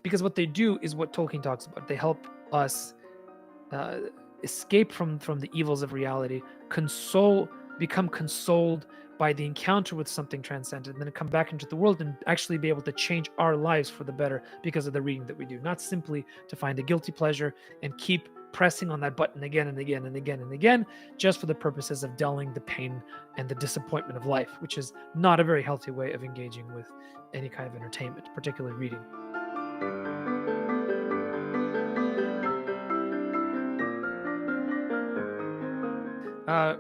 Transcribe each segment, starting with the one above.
because what they do is what Tolkien talks about. They help us uh, escape from the evils of reality, become consoled by the encounter with something transcendent, and then come back into the world and actually be able to change our lives for the better because of the reading that we do, not simply to find a guilty pleasure and keep pressing on that button again and again and again and again, just for the purposes of dulling the pain and the disappointment of life, which is not a very healthy way of engaging with any kind of entertainment, particularly reading.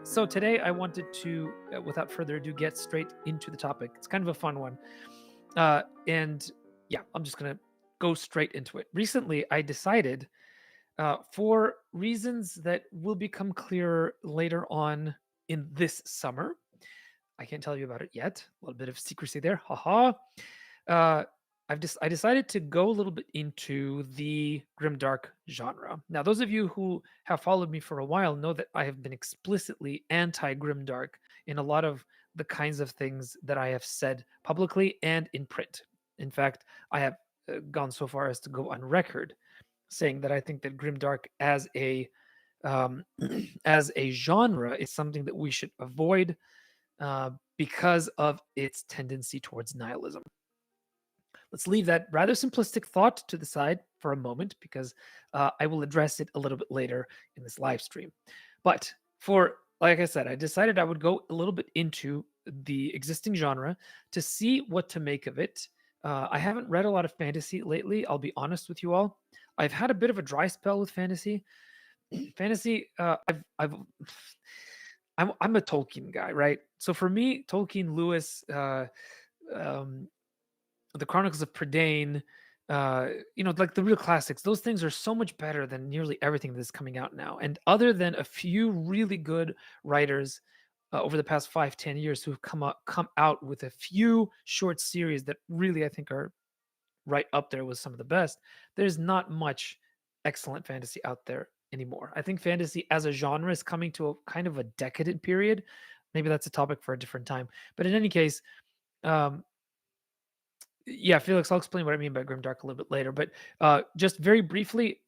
So today I wanted to, without further ado, get straight into the topic. It's kind of a fun one. And yeah, I'm just going to go straight into it. Recently, I decided, for reasons that will become clearer later on in this summer. I can't tell you about it yet. A little bit of secrecy there. Haha. Uh, I decided to go a little bit into the grimdark genre. Now, those of you who have followed me for a while know that I have been explicitly anti grimdark in a lot of the kinds of things that I have said publicly and in print. In fact, I have gone so far as to go on record saying that I think that grimdark as a as a genre is something that we should avoid because of its tendency towards nihilism. Let's leave that rather simplistic thought to the side for a moment because I will address it a little bit later in this live stream. But like I said, I decided I would go a little bit into the existing genre to see what to make of it. I haven't read a lot of fantasy lately. I'll be honest with you all. I've had a bit of a dry spell with fantasy. Fantasy, I'm a Tolkien guy, right? So for me, Tolkien, Lewis, um, the Chronicles of Prydain, like the real classics. Those things are so much better than nearly everything that's coming out now. And other than a few really good writers over the past 5-10 years who've come out with a few short series that really I think are right up there with some of the best, there's not much excellent fantasy out there anymore. I think fantasy as a genre is coming to a kind of a decadent period. Maybe that's a topic for a different time. But in any case, um, yeah, Felix, I'll explain what I mean by grimdark a little bit later. But just very briefly,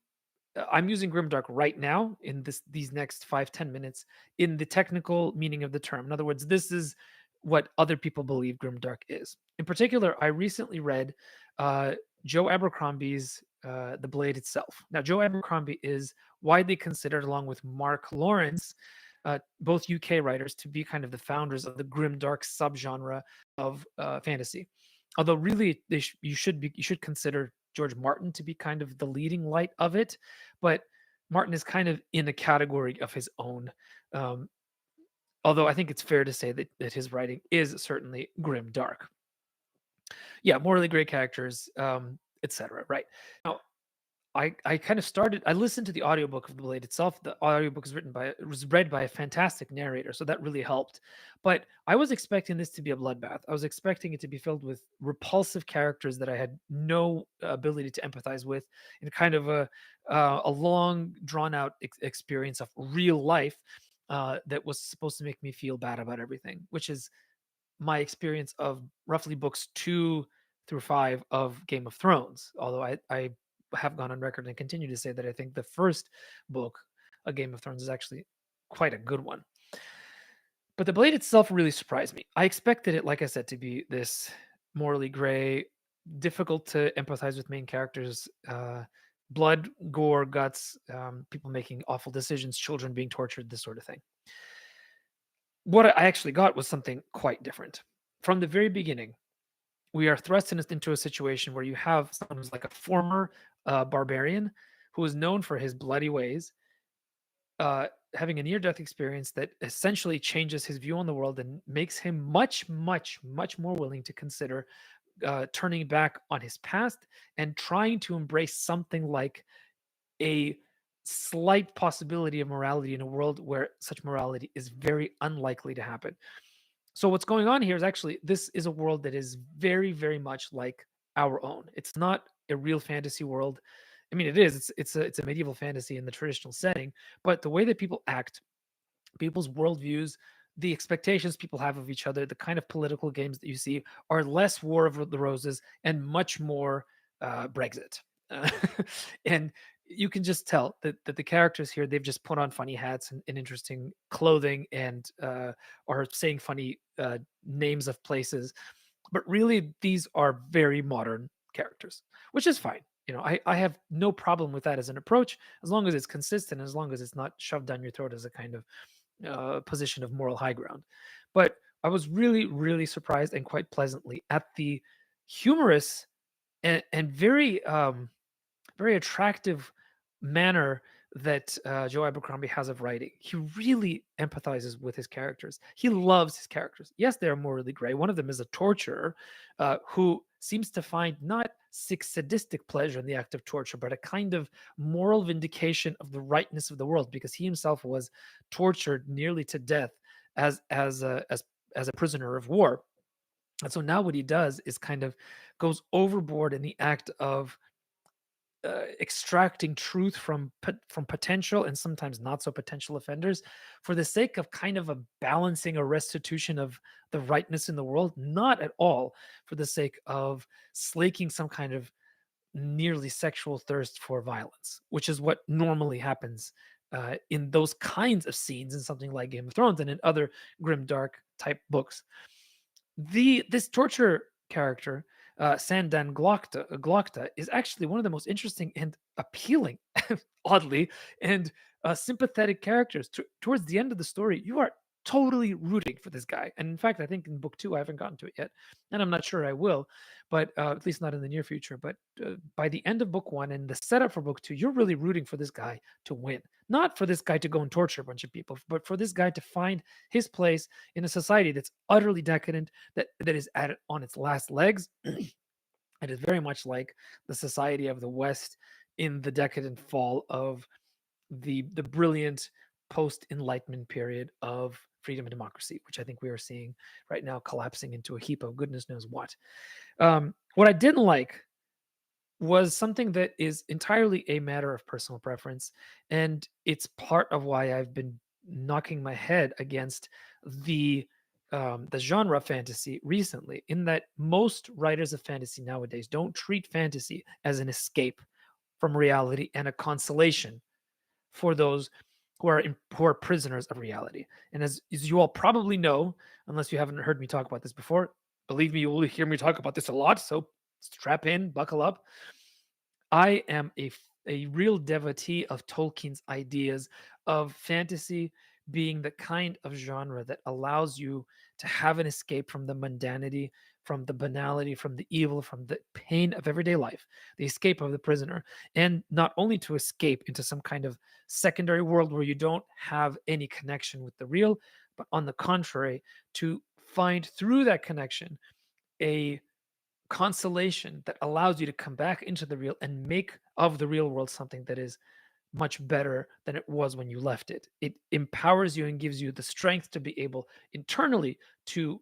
I'm using grimdark right now in these next 5-10 minutes in the technical meaning of the term. In other words, this is what other people believe grimdark is. In particular, I recently read uh, Joe Abercrombie's The Blade itself. Now, Joe Abercrombie is widely considered, along with Mark Lawrence, both UK writers, to be kind of the founders of the grimdark subgenre of fantasy. Although really, you should consider George Martin to be kind of the leading light of it, but Martin is kind of in a category of his own. Um, Although I think it's fair to say that his writing is certainly grim dark. Yeah, morally great characters, etc. Right now, I kind of started. I listened to the audiobook of The Blade itself. The audiobook was read by a fantastic narrator, so that really helped. But I was expecting this to be a bloodbath. I was expecting it to be filled with repulsive characters that I had no ability to empathize with, in kind of a long, drawn out experience of real life that was supposed to make me feel bad about everything, which is my experience of roughly books 2 through 5 of Game of Thrones. Although I have gone on record and continue to say that I think the first book, A Game of Thrones, is actually quite a good one. But The Blade itself really surprised me. I expected it, like I said, to be this morally gray, difficult to empathize with main characters, blood, gore, guts, people making awful decisions, children being tortured, this sort of thing. What I actually got was something quite different. From the very beginning, we are thrust into a situation where you have someone who's like a former barbarian who is known for his bloody ways, having a near-death experience that essentially changes his view on the world and makes him much, much, much more willing to consider turning back on his past and trying to embrace something like a slight possibility of morality in a world where such morality is very unlikely to happen. So what's going on here is actually this is a world that is very, very much like our own. It's not a real fantasy world. I mean, it is. It's a medieval fantasy in the traditional setting, but the way that people act, people's worldviews, the expectations people have of each other, the kind of political games that you see are less War of the Roses and much more. Brexit. Uh, and you can just tell that the characters here, they've just put on funny hats and interesting clothing and are saying funny names of places. But really, these are very modern characters, which is fine. I have no problem with that as an approach, as long as it's consistent, as long as it's not shoved down your throat as a kind of position of moral high ground. But I was really, really surprised and quite pleasantly at the humorous and very very attractive manner that Joe Abercrombie has of writing. He really empathizes with his characters. He loves his characters. Yes, they are morally gray. One of them is a torturer who seems to find not sadistic pleasure in the act of torture, but a kind of moral vindication of the rightness of the world, because he himself was tortured nearly to death as a prisoner of war. And so now what he does is kind of goes overboard in the act of extracting truth from potential and sometimes not so potential offenders for the sake of kind of a balancing, a restitution of the rightness in the world, not at all for the sake of slaking some kind of nearly sexual thirst for violence, which is what normally happens in those kinds of scenes in something like Game of Thrones and in other grim dark type books. This torture character, Sandan Glokta, is actually one of the most interesting and appealing, oddly, and sympathetic characters. Towards the end of the story, you are totally rooting for this guy. And in fact, I think in book 2, I haven't gotten to it yet, and I'm not sure I will, but at least not in the near future. But by the end of book 1 and the setup for book 2, you're really rooting for this guy to win, not for this guy to go and torture a bunch of people, but for this guy to find his place in a society that's utterly decadent, that is on its last legs. It is very much like the society of the West in the decadent fall of the brilliant post Enlightenment period of freedom and democracy, which I think we are seeing right now collapsing into a heap of goodness knows what. What I didn't like was something that is entirely a matter of personal preference, and it's part of why I've been knocking my head against the genre fantasy recently, in that most writers of fantasy nowadays don't treat fantasy as an escape from reality and a consolation for those who are prisoners of reality. And as you all probably know, unless you haven't heard me talk about this before, believe me, you will hear me talk about this a lot. So strap in, buckle up. I am a real devotee of Tolkien's ideas of fantasy being the kind of genre that allows you to have an escape from the mundanity, from the banality, from the evil, from the pain of everyday life, the escape of the prisoner, and not only to escape into some kind of secondary world where you don't have any connection with the real, but on the contrary, to find through that connection a consolation that allows you to come back into the real and make of the real world something that is much better than it was when you left it. It empowers you and gives you the strength to be able internally to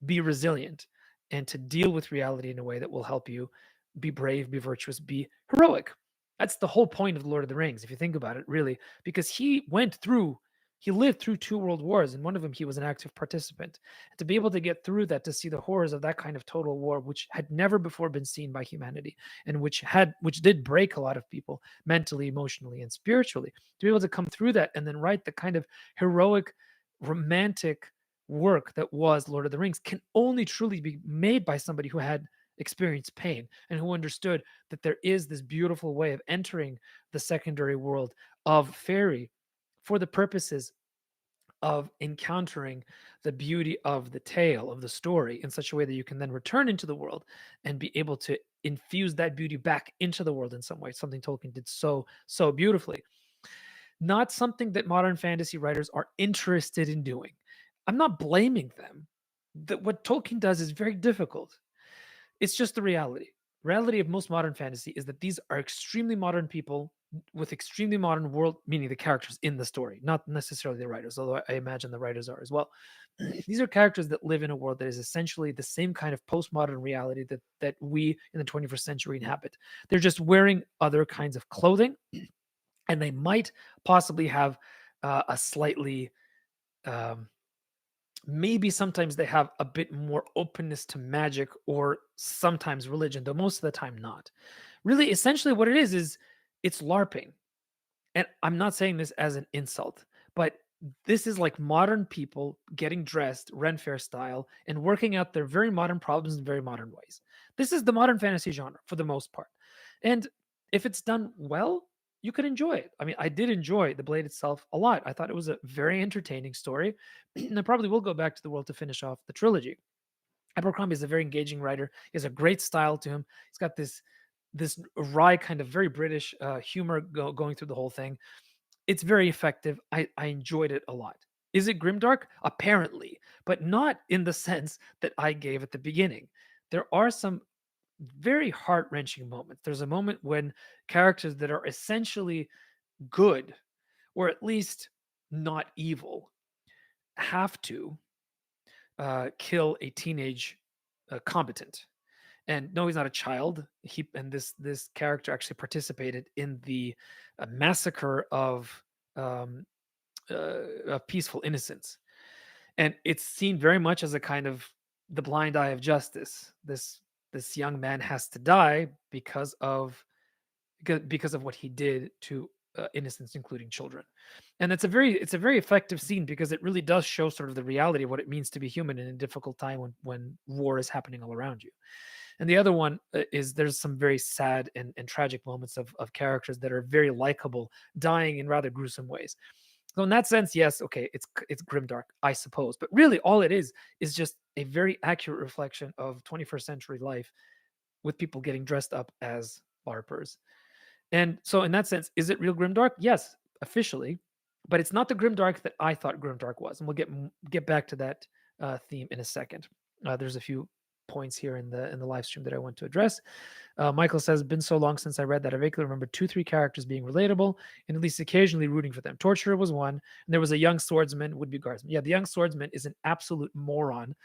be resilient and to deal with reality in a way that will help you be brave, be virtuous, be heroic. That's the whole point of the Lord of the Rings, if you think about it, really, because he lived through 2 world wars, and one of them he was an active participant. And to be able to get through that, to see the horrors of that kind of total war, which had never before been seen by humanity, and which did break a lot of people mentally, emotionally, and spiritually, to be able to come through that and then write the kind of heroic, romantic work that was Lord of the Rings can only truly be made by somebody who had experienced pain and who understood that there is this beautiful way of entering the secondary world of fairy for the purposes of encountering the beauty of the tale of the story in such a way that you can then return into the world and be able to infuse that beauty back into the world in some way, something Tolkien did so beautifully. Not something that modern fantasy writers are interested in doing. I'm not blaming them. That what Tolkien does is very difficult. It's just the reality. Reality of most modern fantasy is that these are extremely modern people with extremely modern world, meaning the characters in the story, not necessarily the writers, although I imagine the writers are as well. These are characters that live in a world that is essentially the same kind of postmodern reality that we in the 21st century inhabit. They're just wearing other kinds of clothing, and they might possibly have a slightly um, Maybe sometimes they have a bit more openness to magic or sometimes religion, though most of the time not. Really, essentially, what it is it's LARPing. And I'm not saying this as an insult, but this is like modern people getting dressed Ren Fair style and working out their very modern problems in very modern ways. This is the modern fantasy genre for the most part. And if it's done well, you could enjoy it. I mean, I did enjoy The Blade itself a lot. I thought it was a very entertaining story. And I probably will go back to the world to finish off the trilogy. Abercrombie is a very engaging writer. He has a great style to him. He's got this wry kind of very British humor going through the whole thing. It's very effective. I enjoyed it a lot. Is it grimdark? Apparently, but not in the sense that I gave at the beginning. There are some very heart-wrenching moments. There's a moment when characters that are essentially good, or at least not evil, have to kill a teenage combatant. And no, he's not a child. He and this character actually participated in the massacre um, of peaceful innocents, and it's seen very much as a kind of the blind eye of justice. This young man has to die because of what he did to innocents, including children. And it's a very effective scene because it really does show sort of the reality of what it means to be human in a difficult time when war is happening all around you. And the other one is there's some very sad and tragic moments of characters that are very likable, dying in rather gruesome ways. So in that sense, yes, okay, it's grimdark, I suppose. But really, all it is just a very accurate reflection of 21st century life with people getting dressed up as LARPers. And so, in that sense, is it real grimdark? Yes, officially, but it's not the grimdark that I thought grimdark was. And we'll get back to that theme in a second. There's a few points here in the live stream that I want to address. Michael says, "Been so long since I read that I vaguely remember 2, 3 characters being relatable and at least occasionally rooting for them. Torturer was one, and there was a young swordsman, would be guardsman. Yeah, the young swordsman is an absolute moron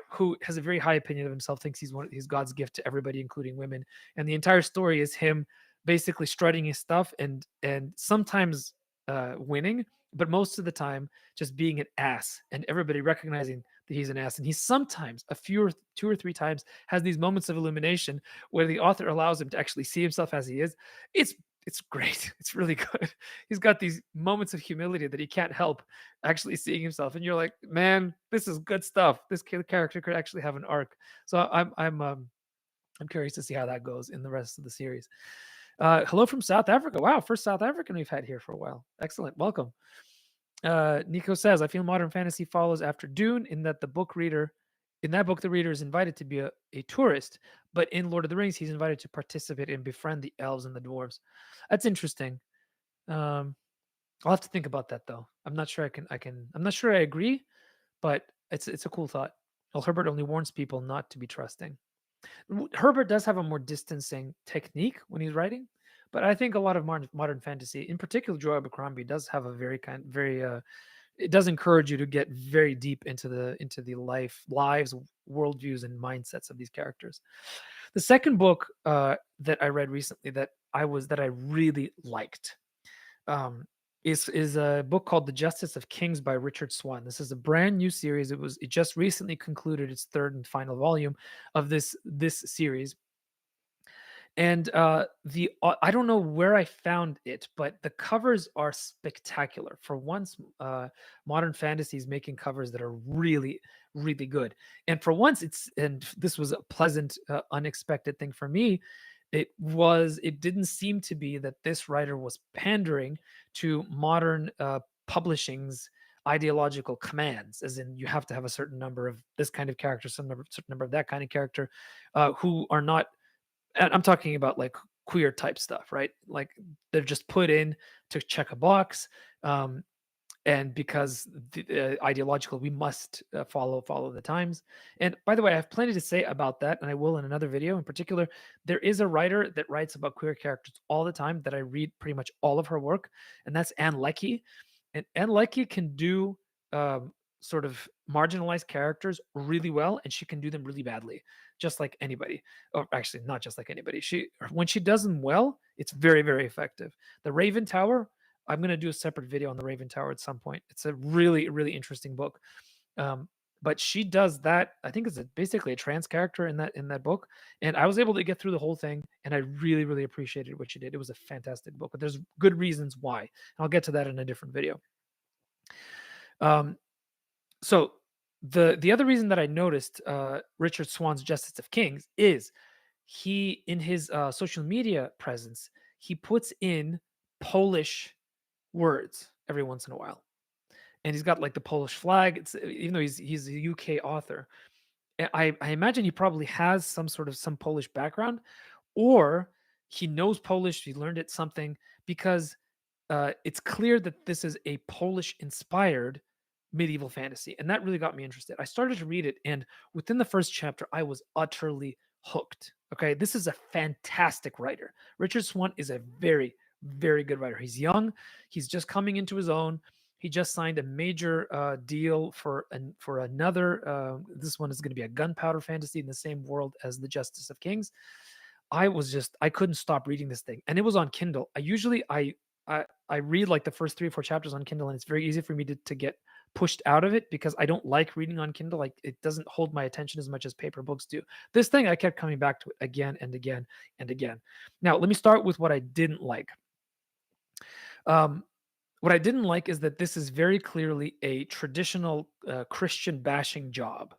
who has a very high opinion of himself, thinks he's God's gift to everybody, including women. And the entire story is him basically strutting his stuff and sometimes winning, but most of the time just being an ass and everybody recognizing that he's an ass. And he sometimes, 2 or 3 times, has these moments of illumination where the author allows him to actually see himself as he is. It's great. It's really good. He's got these moments of humility that he can't help actually seeing himself, and you're like, man, this is good stuff. This character could actually have an arc. So I'm curious to see how that goes in the rest of the series. Hello from South Africa. Wow, first South African we've had here for a while. Excellent. Welcome. Nico says, I feel modern fantasy follows after Dune in that in that book, the reader is invited to be a tourist, but in Lord of the Rings, he's invited to participate and befriend the elves and the dwarves. That's interesting. Um, I'll have to think about that though. I'm not sure I'm not sure I agree, but it's a cool thought. Well, Herbert only warns people not to be trusting. Herbert does have a more distancing technique when he's writing, but I think a lot of modern fantasy, in particular Joe Abercrombie, does have a very it does encourage you to get very deep into the lives, worldviews, and mindsets of these characters. The second book that I read recently that I really liked um, is a book called The Justice of Kings by Richard Swan. This is a brand new series. It just recently concluded its third and final volume of this series. And the I don't know where I found it, but the covers are spectacular. For once, modern fantasy is making covers that are really, really good. And for once, and this was a pleasant, unexpected thing for me. It didn't seem to be that this writer was pandering to modern publishing's ideological commands, as in you have to have a certain number of this kind of character, certain number of that kind of character, who are not, and I'm talking about like queer type stuff, right? Like they're just put in to check a box, um, and because ideological, we must follow the times. And by the way, I have plenty to say about that, and I will in another video. In particular, there is a writer that writes about queer characters all the time that I read pretty much all of her work, and that's Anne Leckie. And Anne Leckie can do sort of marginalized characters really well, and she can do them really badly, just like anybody. Or actually, not just like anybody. When she does them well, it's very, very effective. The Raven Tower. I'm going to do a separate video on the Raven Tower at some point. It's a really, really interesting book. Um, but she does that. I think it's basically a trans character in that book, and I was able to get through the whole thing, and I really really appreciated what she did. It was a fantastic book, but there's good reasons why. And I'll get to that in a different video. Um, so the other reason that I noticed Richard Swan's Justice of Kings is he in his social media presence he puts in Polish words every once in a while, and he's got like the Polish flag. It's even though he's a UK author, I imagine he probably has some Polish background, or he knows Polish. He learned it something because it's clear that this is a Polish inspired medieval fantasy. And that really got me interested. I started to read it, and within the first chapter, I was utterly hooked. Okay. This is a fantastic writer. Richard Swan is a very, very good writer. He's young, he's just coming into his own. He just signed a major deal for another. This one is going to be a gunpowder fantasy in the same world as the Justice of Kings. I couldn't stop reading this thing, and it was on Kindle. I read like the first 3 or 4 chapters on Kindle, and it's very easy for me to get pushed out of it because I don't like reading on Kindle. Like it doesn't hold my attention as much as paper books do. This thing I kept coming back to it again and again and again. Now let me start with what I didn't like. Um, what I didn't like is that this is very clearly a traditional Christian bashing job.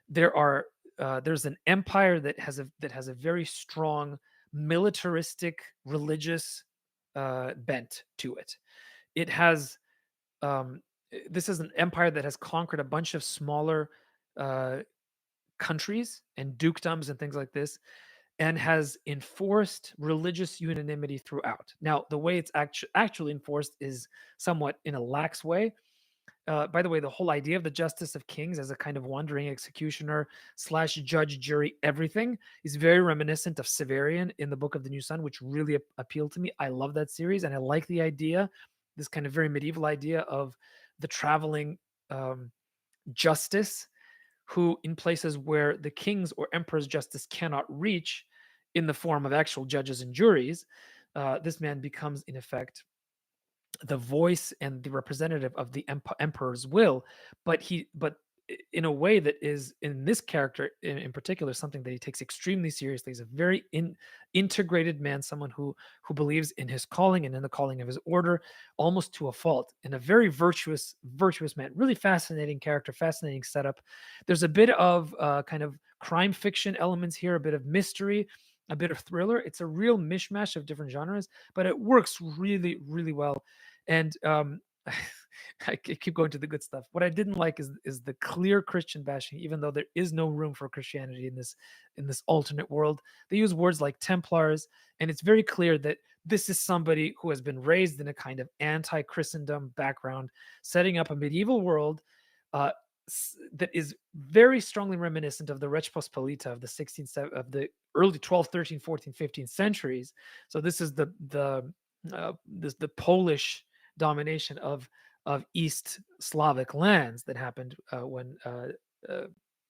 There's an empire that has a very strong militaristic religious bent to it. It has this is an empire that has conquered a bunch of smaller uh, countries and dukedoms and things like this, and has enforced religious unanimity throughout. Now, the way it's actually enforced is somewhat in a lax way. By the way, the whole idea of the Justice of Kings as a kind of wandering executioner slash judge, jury, everything is very reminiscent of Severian in the Book of the New Sun, which really appealed to me. I love that series, and I like the idea, this kind of very medieval idea of the traveling um, justice, who, in places where the king's or emperor's justice cannot reach, in the form of actual judges and juries, this man becomes, in effect, the voice and the representative of the emperor's will, but in a way that is, in this character in particular, something that he takes extremely seriously. He's a very integrated man, someone who believes in his calling and in the calling of his order, almost to a fault, and a very virtuous man. Really fascinating character, fascinating setup. There's a bit of kind of crime fiction elements here, a bit of mystery, a bit of thriller. It's a real mishmash of different genres, but it works really, really well. And I keep going to the good stuff. What I didn't like is the clear Christian bashing, even though there is no room for Christianity in this alternate world. They use words like Templars, and it's very clear that this is somebody who has been raised in a kind of anti-Christendom background, setting up a medieval world uh, that is very strongly reminiscent of the Reč Pospolita of the 16th of the early 12th, 13th, 14th, 15th centuries. So this is the Polish domination of East Slavic lands that happened when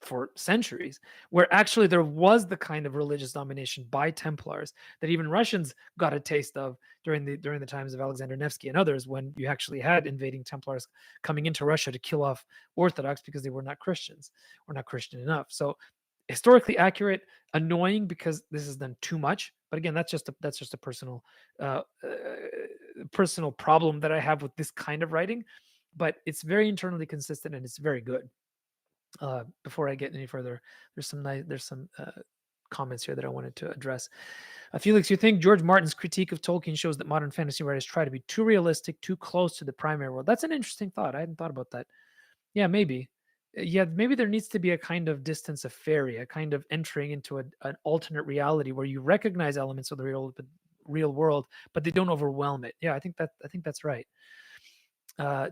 for centuries, where actually there was the kind of religious domination by Templars that even Russians got a taste of during the times of Alexander Nevsky and others, when you actually had invading Templars coming into Russia to kill off Orthodox because they were not Christians or not Christian enough. So historically accurate, annoying because this is done too much. But again, that's just a uh, uh, personal problem that I have with this kind of writing. But it's very internally consistent and it's very good. Before I get any further, there's some comments here that I wanted to address. Felix, you think George Martin's critique of Tolkien shows that modern fantasy writers try to be too realistic, too close to the primary world? That's an interesting thought. I hadn't thought about that. Yeah, maybe. Yeah, maybe there needs to be a kind of distance of fairy, a kind of entering into an alternate reality where you recognize elements of the real world, but they don't overwhelm it. Yeah, I think that's right.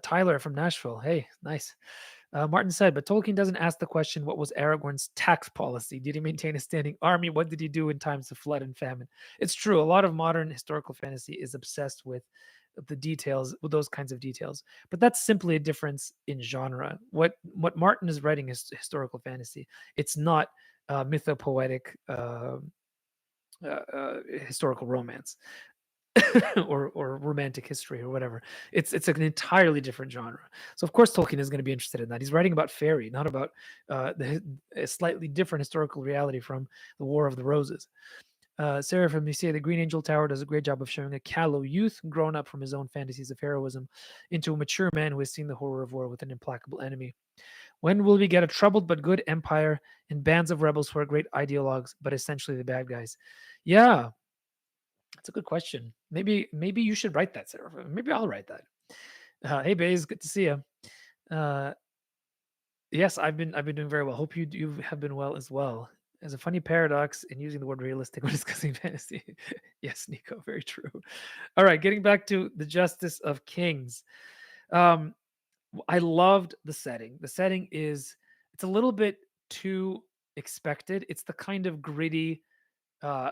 Tyler from Nashville. Hey, nice. Martin said, but Tolkien doesn't ask the question, what was Aragorn's tax policy? Did he maintain a standing army? What did he do in times of flood and famine? It's true. A lot of modern historical fantasy is obsessed with the details, with those kinds of details. But that's simply a difference in genre. What Martin is writing is historical fantasy. It's not mythopoetic historical romance. or romantic history or whatever. It's an entirely different genre. So of course Tolkien is going to be interested in that. He's writing about fairy, not about a slightly different historical reality from the War of the Roses. Sarah from Nicaea, the Green Angel Tower does a great job of showing a callow youth grown up from his own fantasies of heroism into a mature man who has seen the horror of war with an implacable enemy. When will we get a troubled but good empire and bands of rebels who are great ideologues but essentially the bad guys? Yeah, that's a good question. Maybe you should write that, Sarah. Maybe I'll write that. Hey, Baze, good to see you. Uh, yes, I've been doing very well. Hope you have been well as well. There's a funny paradox in using the word realistic when discussing fantasy. Yes, Nico, very true. All right, getting back to the Justice of Kings. Um, I loved the setting. The setting is it's a little bit too expected. It's the kind of gritty, uh,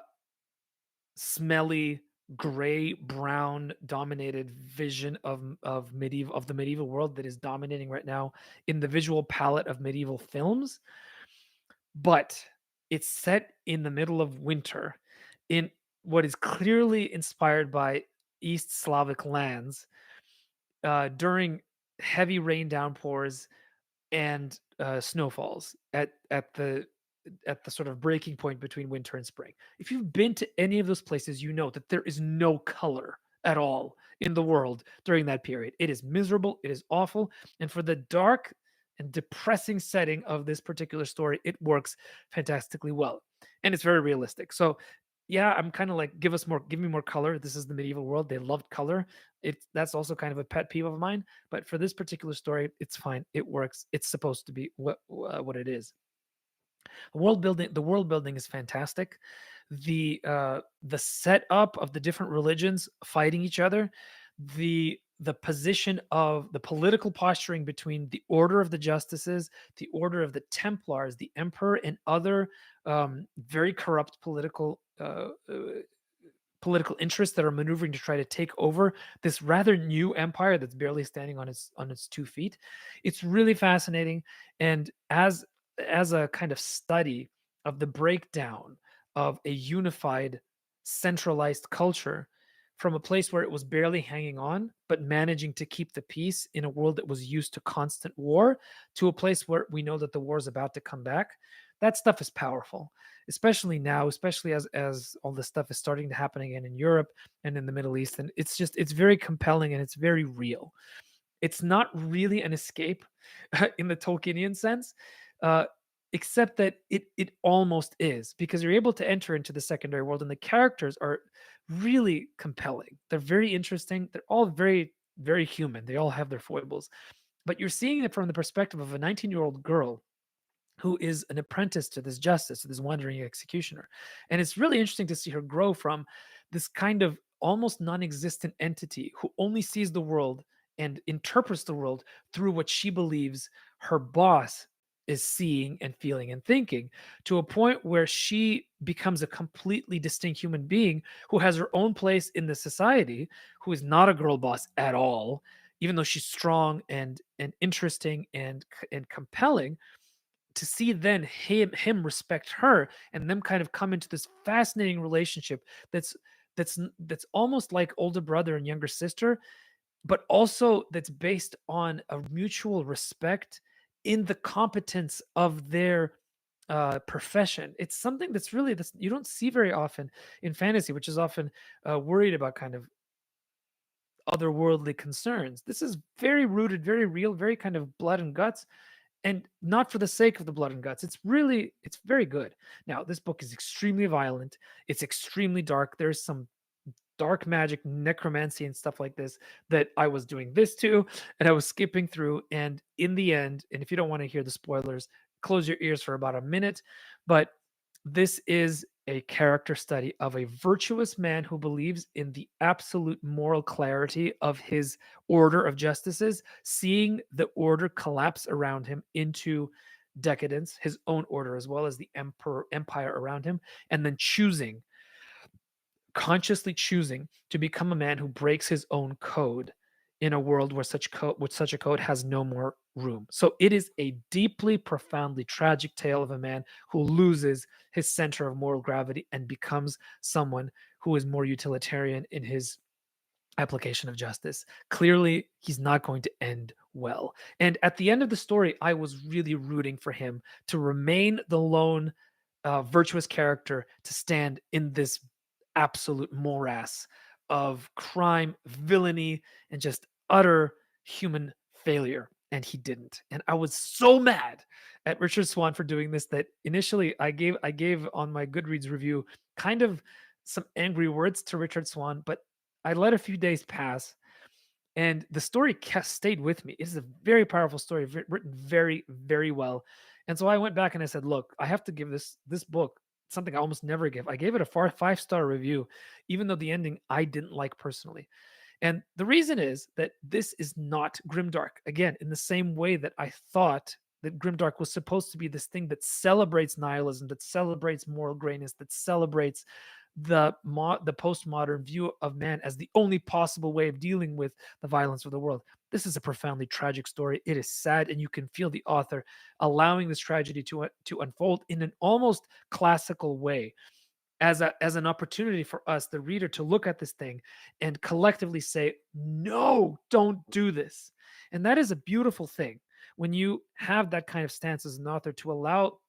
smelly, gray brown dominated vision of the medieval world that is dominating right now in the visual palette of medieval films, but it's set in the middle of winter in what is clearly inspired by East Slavic lands during heavy rain downpours and snowfalls at the sort of breaking point between winter and spring. If you've been to any of those places, you know that there is no color at all in the world during that period. It is miserable, it is awful, and for the dark and depressing setting of this particular story, it works fantastically well. And it's very realistic. So yeah, I'm kind of like give me more color. This is the medieval world. They loved color. That's also kind of a pet peeve of mine, but for this particular story, it's fine. It works. It's supposed to be what it is. The world building is fantastic. The setup of the different religions fighting each other, the position of the political posturing between the Order of the Justices, the Order of the Templars, the Emperor, and other very corrupt political interests that are maneuvering to try to take over this rather new empire that's barely standing on its 2 feet. It's really fascinating, and as a kind of study of the breakdown of a unified, centralized culture from a place where it was barely hanging on, but managing to keep the peace in a world that was used to constant war, to a place where we know that the war is about to come back. That stuff is powerful, especially now, especially as all this stuff is starting to happen again in Europe and in the Middle East. And it's very compelling and it's very real. It's not really an escape in the Tolkienian sense, uh, except that it almost is, because you're able to enter into the secondary world and the characters are really compelling. They're very interesting. They're all very human. They all have their foibles, but you're seeing it from the perspective of a 19-year-old girl who is an apprentice to this justice, to this wandering executioner. And it's really interesting to see her grow from this kind of almost non existent entity who only sees the world and interprets the world through what she believes her boss is seeing and feeling and thinking, to a point where she becomes a completely distinct human being who has her own place in the society, who is not a girl boss at all, even though she's strong and interesting and compelling. To see then him respect her and them kind of come into this fascinating relationship that's almost like older brother and younger sister, but also that's based on a mutual respect in the competence of their profession. It's something that's you don't see very often in fantasy, which is often worried about kind of otherworldly concerns. This is very rooted, very real, very kind of blood and guts, and not for the sake of the blood and guts. It's very good. Now, this book is extremely violent. It's extremely dark. There's some dark magic, necromancy, and stuff like this that I was doing this to, and I was skipping through. And in the end, and if you don't want to hear the spoilers, close your ears for about a minute. But this is a character study of a virtuous man who believes in the absolute moral clarity of his order of justices, seeing the order collapse around him into decadence, his own order as well as the empire around him, and then consciously choosing to become a man who breaks his own code in a world where such a code has no more room. So it is a deeply, profoundly tragic tale of a man who loses his center of moral gravity and becomes someone who is more utilitarian in his application of justice. Clearly, he's not going to end well. And at the end of the story, I was really rooting for him to remain the lone virtuous character to stand in this absolute morass of crime, villainy, and just utter human failure. And he didn't. And I was so mad at Richard Swan for doing this that initially I gave on my Goodreads review kind of some angry words to Richard Swan, but I let a few days pass, and the story stayed with me. It is a very powerful story, written very, very well. And so I went back and I said, "Look, I have to give this book something I almost never give." I gave it a 5-star review, even though the ending I didn't like personally. And the reason is that this is not grimdark. Again, in the same way that I thought that grimdark was supposed to be this thing that celebrates nihilism, that celebrates moral grayness, that celebrates the postmodern view of man as the only possible way of dealing with the violence of the world. This is a profoundly tragic story. It is sad, and you can feel the author allowing this tragedy to unfold in an almost classical way, as an opportunity for us, the reader, to look at this thing and collectively say, "No, don't do this." And that is a beautiful thing when you have that kind of stance as an author, to allow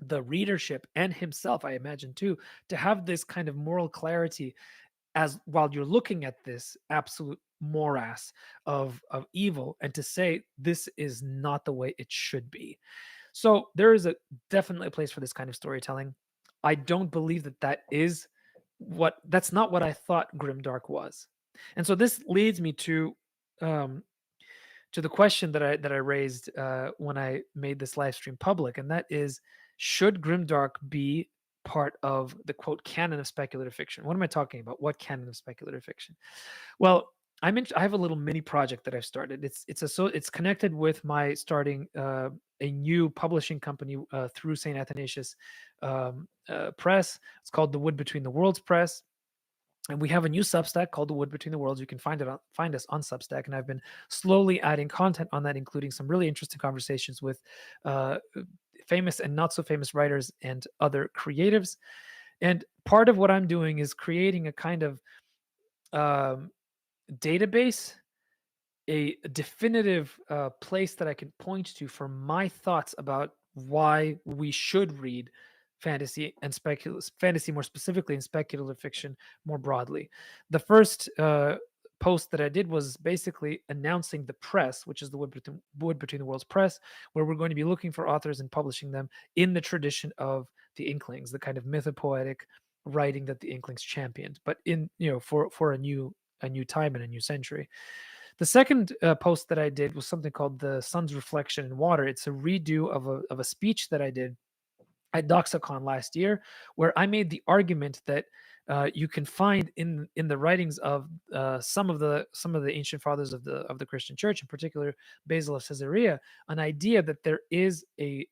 the readership and himself, I imagine too, to have this kind of moral clarity as while you're looking at this absolute morass of evil, and to say this is not the way it should be. So there is a definitely a place for this kind of storytelling. I don't believe that that's not what I thought grimdark was. And so this leads me um to the question that I raised when I made this live stream public, and that is, should grimdark be part of the quote canon of speculative fiction? What am I talking about? What canon of speculative fiction? Well, I have a little mini project that I've started. It's connected with my starting a new publishing company through St. Athanasius Press. It's called The Wood Between the Worlds Press, and we have a new Substack called The Wood Between the Worlds. You can find us on Substack, and I've been slowly adding content on that, including some really interesting conversations with uh, famous and not so famous writers and other creatives. And part of what I'm doing is creating a kind of um, database, a definitive place that I can point to for my thoughts about why we should read fantasy and speculative fantasy more specifically, and speculative fiction more broadly. The first post that I did was basically announcing the press, which is the Wood Between the Worlds Press, where we're going to be looking for authors and publishing them in the tradition of the Inklings, the kind of mythopoetic writing that the Inklings championed, but in for a new time and a new century. The second post that I did was something called the Sun's Reflection in Water. It's a redo of a speech that I did at Doxicon last year, where I made the argument that you can find in the writings of some of the ancient fathers of the Christian Church, in particular Basil of Caesarea, an idea that there is a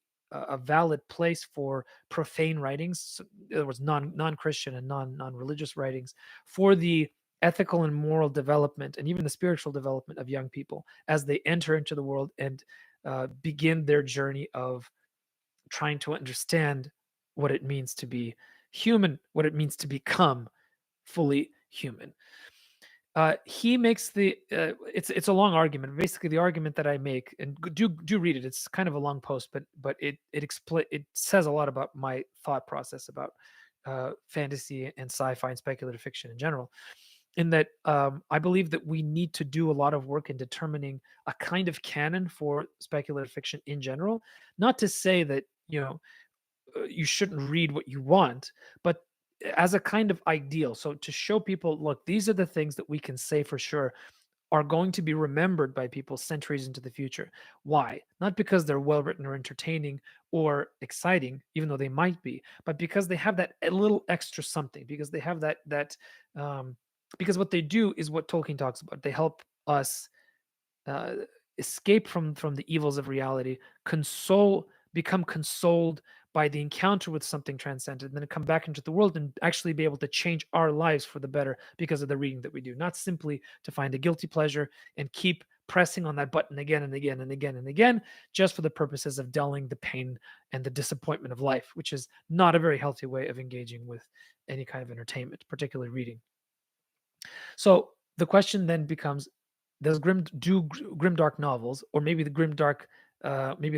valid place for profane writings, so in other words, non-Christian and non-religious writings, for the ethical and moral development and even the spiritual development of young people as they enter into the world and begin their journey of trying to understand what it means to be human, what it means to become fully human. He makes it's a long argument. Basically, the argument that I make, and do read it. It's kind of a long post, but it says a lot about my thought process about fantasy and sci-fi and speculative fiction in general. In that, I believe that we need to do a lot of work in determining a kind of canon for speculative fiction in general. Not to say that you shouldn't read what you want, but as a kind of ideal. So to show people, look, these are the things that we can say for sure are going to be remembered by people centuries into the future. Why? Not because they're well written or entertaining or exciting, even though they might be, but because they have that a little extra something. Because they have um, because what they do is what Tolkien talks about. They help us uh, escape from the evils of reality, become consoled by the encounter with something transcendent, and then come back into the world and actually be able to change our lives for the better because of the reading that we do, not simply to find a guilty pleasure and keep pressing on that button again and again and again and again, just for the purposes of dulling the pain and the disappointment of life, which is not a very healthy way of engaging with any kind of entertainment, particularly reading. So the question then becomes: does grimdark novels, or maybe maybe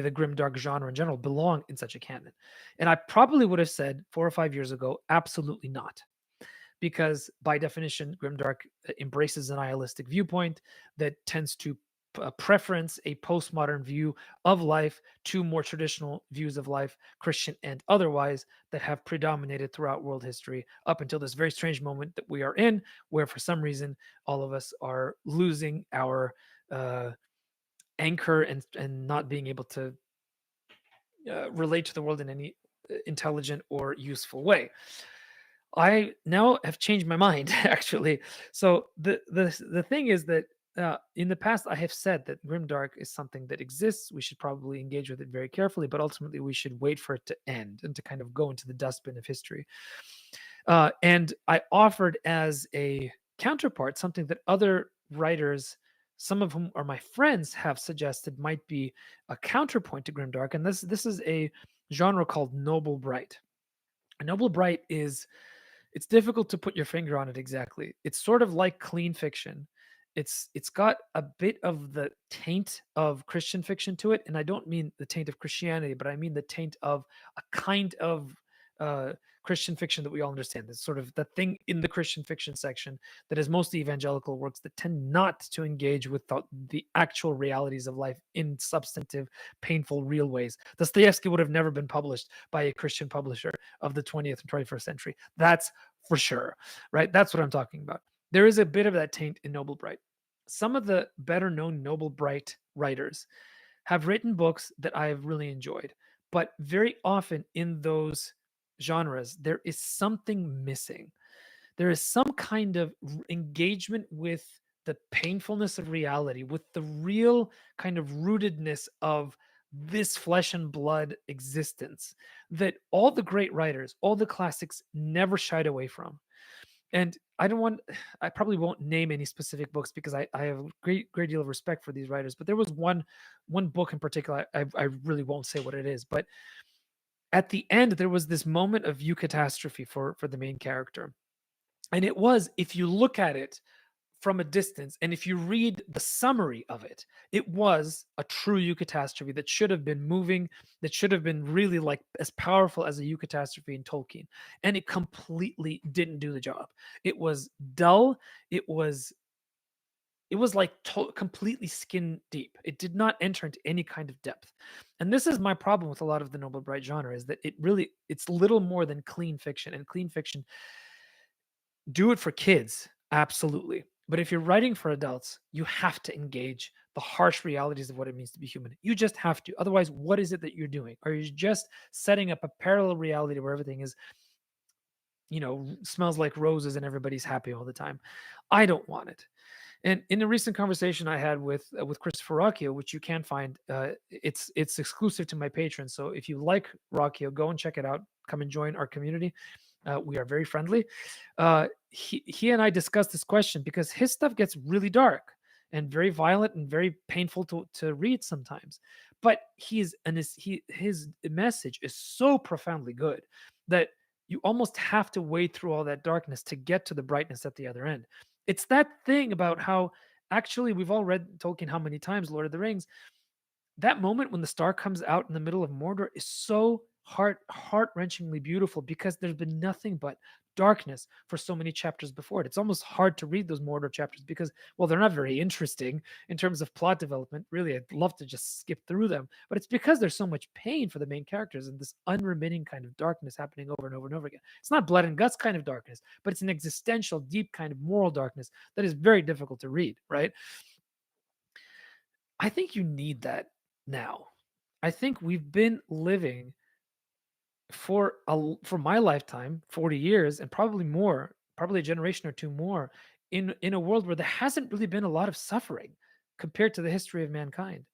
the grimdark genre in general, belong in such a canon? And I probably would have said 4 or 5 years ago, absolutely not, because by definition, grimdark embraces a nihilistic viewpoint that tends to preference a postmodern view of life to more traditional views of life, Christian and otherwise, that have predominated throughout world history up until this very strange moment that we are in, where for some reason all of us are losing our uh, anchor and not being able to relate to the world in any intelligent or useful way. I now have changed my mind actually. So the thing is that in the past I have said that grimdark is something that exists. We should probably engage with it very carefully, but ultimately we should wait for it to end and to kind of go into the dustbin of history. And I offered as a counterpart something that other writers, some of whom are my friends, have suggested might be a counterpoint to grimdark, and this is a genre called noble bright. A noble bright is, it's difficult to put your finger on it exactly. It's sort of like clean fiction. It's got a bit of the taint of Christian fiction to it, and I don't mean the taint of Christianity, but I mean the taint of a kind of uh, Christian fiction that we all understand. It's sort of the thing in the Christian fiction section that is mostly evangelical works that tend not to engage with the actual realities of life in substantive, painful, real ways. Dostoevsky would have never been published by a Christian publisher of the 20th and 21st century. That's for sure, right? That's what I'm talking about. There is a bit of that taint in Noble Bright. Some of the better known Noble Bright writers have written books that I have really enjoyed, but very often in those genres, there is something missing. There is some kind of engagement with the painfulness of reality, with the real kind of rootedness of this flesh and blood existence that all the great writers, all the classics never shied away from. And I probably won't name any specific books because I have a great deal of respect for these writers, but there was one book in particular. I really won't say what it is, but at the end there was this moment of eucatastrophe for the main character. And it was, if you look at it from a distance, and if you read the summary of it, it was a true eucatastrophe that should have been moving, that should have been really like as powerful as a eucatastrophe in Tolkien. And it completely didn't do the job. It was dull. It was like completely skin deep. It did not enter into any kind of depth. And this is my problem with a lot of the Noble Bright genre, is that it's little more than clean fiction. And clean fiction, do it for kids, absolutely. But if you're writing for adults, you have to engage the harsh realities of what it means to be human. You just have to. Otherwise, what is it that you're doing? Are you just setting up a parallel reality where everything is, smells like roses and everybody's happy all the time? I don't want it. And in a recent conversation I had with Christopher Rocchio, which you can find, it's exclusive to my patrons. So if you like Rocchio, go and check it out. Come and join our community. We are very friendly. He and I discussed this question because his stuff gets really dark and very violent and very painful to read sometimes. But his message is so profoundly good that you almost have to wade through all that darkness to get to the brightness at the other end. It's that thing about how, actually, we've all read Tolkien how many times, Lord of the Rings. That moment when the star comes out in the middle of Mordor is so heart-wrenchingly beautiful because there's been nothing but darkness for so many chapters before it. It's almost hard to read those Mordor chapters because, well, they're not very interesting in terms of plot development. Really, I'd love to just skip through them, but it's because there's so much pain for the main characters and this unremitting kind of darkness happening over and over and over again. It's not blood and guts kind of darkness, but it's an existential, deep kind of moral darkness that is very difficult to read, right? I think you need that now. I think we've been living for my lifetime, 40 years, and probably more, probably a generation or two more, in a world where there hasn't really been a lot of suffering compared to the history of mankind.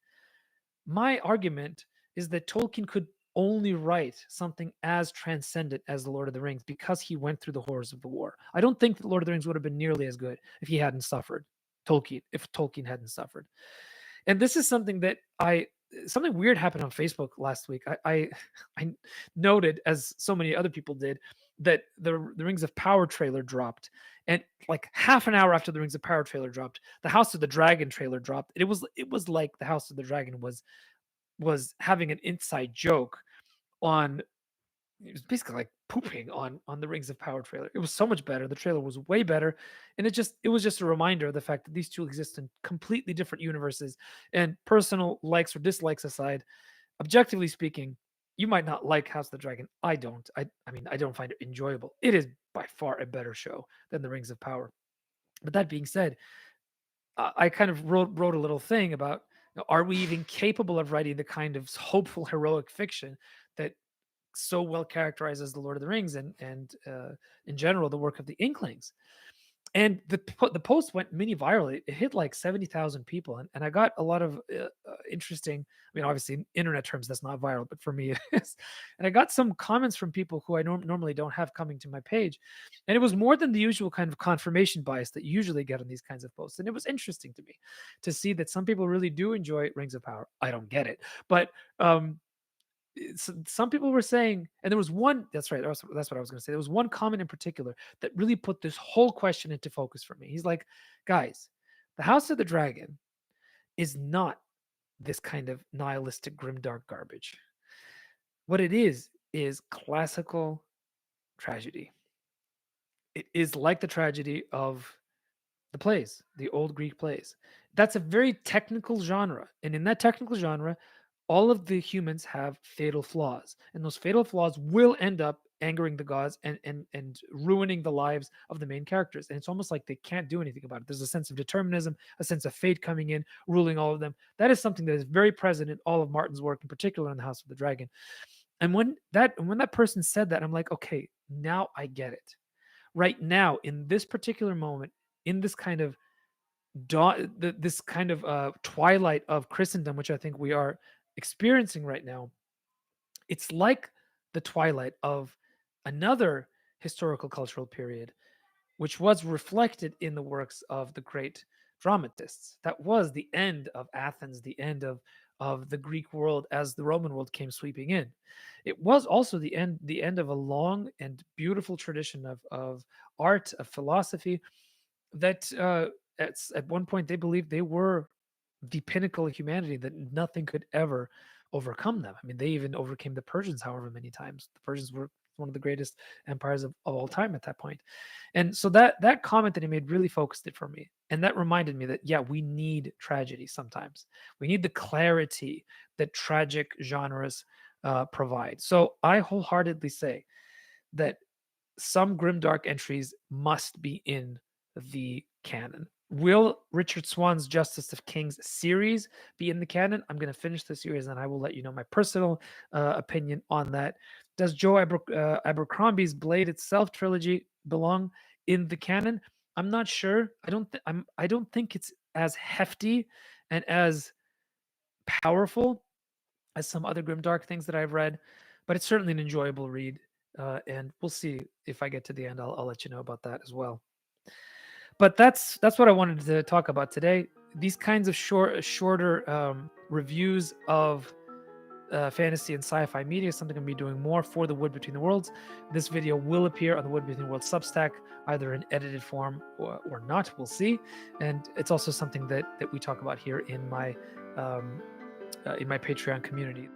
My argument is that Tolkien could only write something as transcendent as The Lord of the Rings because he went through the horrors of the war. I don't think that Lord of the Rings would have been nearly as good if he hadn't suffered. If Tolkien hadn't suffered. And this is something that something weird happened on Facebook last week. I noted, as so many other people did, that the Rings of Power trailer dropped, and like half an hour after the Rings of Power trailer dropped, the House of the Dragon trailer dropped. It was like the House of the Dragon was having an inside joke on, it was basically like pooping on the Rings of Power trailer. It was so much better. The trailer was way better, and it was just a reminder of the fact that these two exist in completely different universes. And personal likes or dislikes aside, objectively speaking, you might not like House of the Dragon. I don't. I mean, I don't find it enjoyable. It is by far a better show than the Rings of Power. But that being said, I kind of wrote a little thing about, are we even capable of writing the kind of hopeful heroic fiction that so well characterizes the Lord of the Rings and in general the work of the Inklings. And the post went mini viral. It hit like 70,000 people, and I got a lot of interesting. I mean, obviously, in internet terms, that's not viral, but for me, it is. And I got some comments from people who I normally don't have coming to my page, and it was more than the usual kind of confirmation bias that you usually get on these kinds of posts. And it was interesting to me to see that some people really do enjoy Rings of Power. I don't get it, but some people were saying, and there was one, that's right, that's what I was going to say. There was one comment in particular that really put this whole question into focus for me. He's like, guys, the House of the Dragon is not this kind of nihilistic grimdark garbage. What it is classical tragedy. It is like the tragedy of the plays, the old Greek plays. That's a very technical genre. And in that technical genre, all of the humans have fatal flaws. And those fatal flaws will end up angering the gods and ruining the lives of the main characters. And it's almost like they can't do anything about it. There's a sense of determinism, a sense of fate coming in, ruling all of them. That is something that is very present in all of Martin's work, in particular in the House of the Dragon. And when that person said that, I'm like, okay, now I get it. Right now, in this particular moment, in this kind of this kind of twilight of Christendom, which I think we are experiencing right now, it's like the twilight of another historical cultural period, which was reflected in the works of the great dramatists. That was the end of Athens, the end of the Greek world as the Roman world came sweeping in. It was also the end of a long and beautiful tradition of art, of philosophy that at one point they believed they were the pinnacle of humanity, that nothing could ever overcome them. I mean, they even overcame the Persians however many times. The Persians were one of the greatest empires of all time at that point. And so that comment that he made really focused it for me. And that reminded me that, yeah, we need tragedy sometimes. We need the clarity that tragic genres provide. So I wholeheartedly say that some grimdark entries must be in the canon. Will Richard Swan's Justice of Kings series be in the canon? I'm going to finish the series and I will let you know my personal opinion on that. Does Joe Abercrombie's Blade itself trilogy belong in the canon? I'm not sure. I don't think it's as hefty and as powerful as some other grimdark things that I've read, but it's certainly an enjoyable read. And we'll see if I get to the end. I'll let you know about that as well. But that's what I wanted to talk about today. These kinds of shorter reviews of fantasy and sci-fi media is something I'm going to be doing more for the Wood Between the Worlds. This video will appear on the Wood Between the Worlds Substack, either in edited form or not. We'll see. And it's also something that we talk about here in my Patreon community.